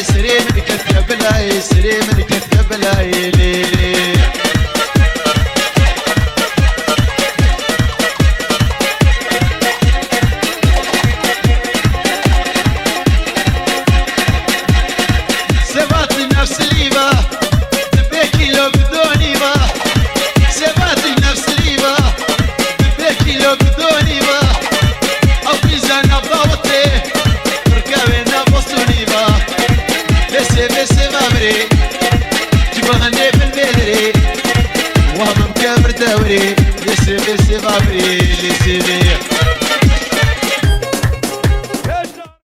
سري من كتب لاي سري من كتب لاي ليلي سبات نفس ليبا دبيكي لو بدوني با سبات نفس ليبا دبيكي لو بدوني با او بيزانا باوتي ركابنا بوصوني با بسي مامري جبغني بالمدري وهم مكبر دوري بسي مامري لسي